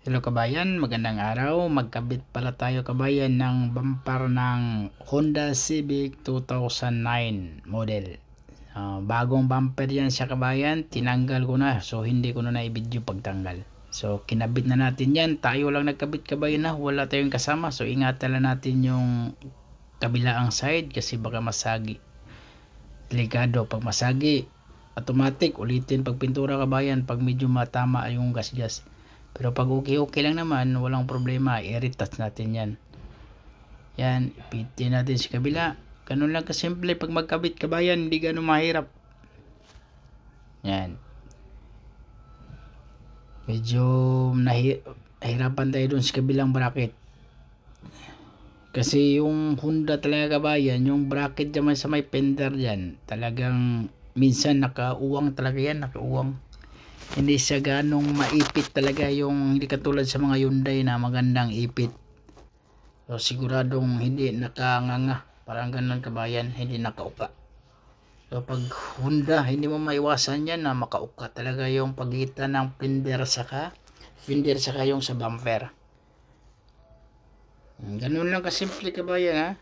Hello kabayan, magandang araw. Magkabit pala tayo kabayan ng bumper ng Honda Civic 2009 model. Bagong bumper yan siya kabayan, tinanggal ko na. So hindi ko na i-video pagtanggal. So kinabit na natin yan. Tayo lang nagkabit kabayan na, wala tayong kasama. So ingatan lang natin yung kabilaang side kasi baka masagi. Delikado pag masagi. Automatic ulitin pag pintura kabayan pag medyo matama yung gas-gas. Pero pag okay lang naman, walang problema, i-retouch natin yan. Yan, ipitin natin sa kabila. Ganun lang kasimple pag magkabit kabayan, hindi ganun mahirap. Yan. Medyo nahirapan tayo dun sa kabilang bracket. Kasi yung Honda talaga kabayan, yung bracket naman sa may fender dyan, talagang minsan nakauwang talaga yan, nakauwang. Hindi siya ganong maipit talaga, yung hindi katulad sa mga Hyundai na magandang ipit. So siguradong hindi nakanganga, parang ganun kabayan, hindi nakauka. So pag Honda, hindi mo maiwasan yan na makauka talaga yung pagitan ng fender saka yung sa bumper. Ganun lang kasimple kabayan ha.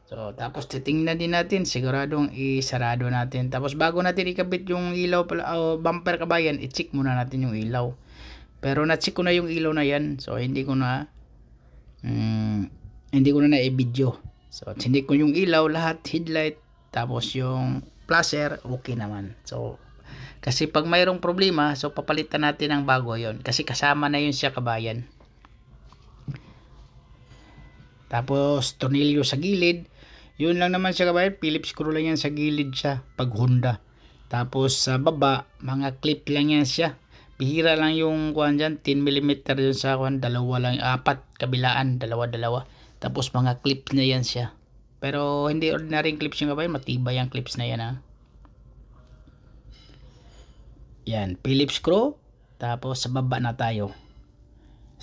So, tapos titingnan din natin, siguradong isarado natin. Tapos bago natin ikabit yung ilaw bumper kabayan, i-check muna natin yung ilaw. Pero na-check ko na yung ilaw na yan. So, hindi ko na i-video. So, hindi ko yung ilaw, lahat headlight, tapos yung flasher, okay naman. So, kasi pag mayroong problema, so papalitan natin ng bago yon. Kasi kasama na yun siya kabayan. Tapos, tornilyo sa gilid. Yun lang naman siya kabayan, Phillips screw lang yan sa gilid siya pag Honda. Tapos sa baba, mga clip lang yan siya. Bihira lang yung kuhan dyan, 10mm yun sa kuhan, dalawa lang, apat kabilaan, dalawa. Tapos mga clip na yan siya. Pero hindi ordinary clips yung kabayan, matibay yung clips na yan ha. Yan, Phillips screw. Tapos sa baba na tayo.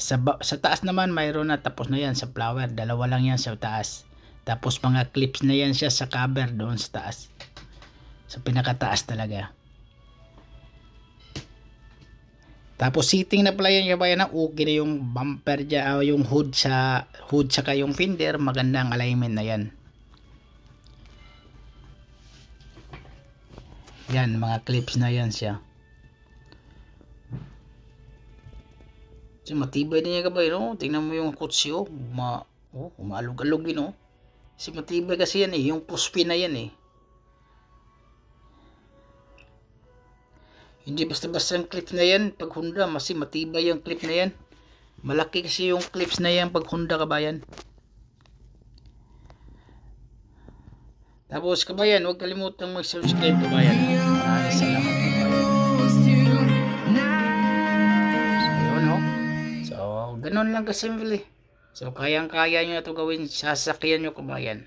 Sa taas naman mayroon na, tapos na yan sa flower, dalawa lang yan sa taas. Tapos mga clips na yan siya sa cover doon sa taas. Sa pinakataas talaga. Tapos seating na pala yan kabayan na okay na yung bumper dyan, yung hood saka yung fender, magandang alignment na yan. Yan, mga clips na yan siya. So, matibay din yan kabayan, no? Tingnan mo yung kutsi, umaalog-alog yun, no? Kasi matibay kasi yan yung puspin na yan Hindi basta-basta yung clips na yan pag Honda, mas matibay yung clip na yan. Malaki kasi yung clips na yan pag Honda kabayan. Tapos kabayan, huwag kalimutang mag-subscribe kabayan. Maraming salamat kabayan. So, ganun lang kasimple. So, kayang-kaya nyo na ito gawin sa sasakyan nyo kabayan.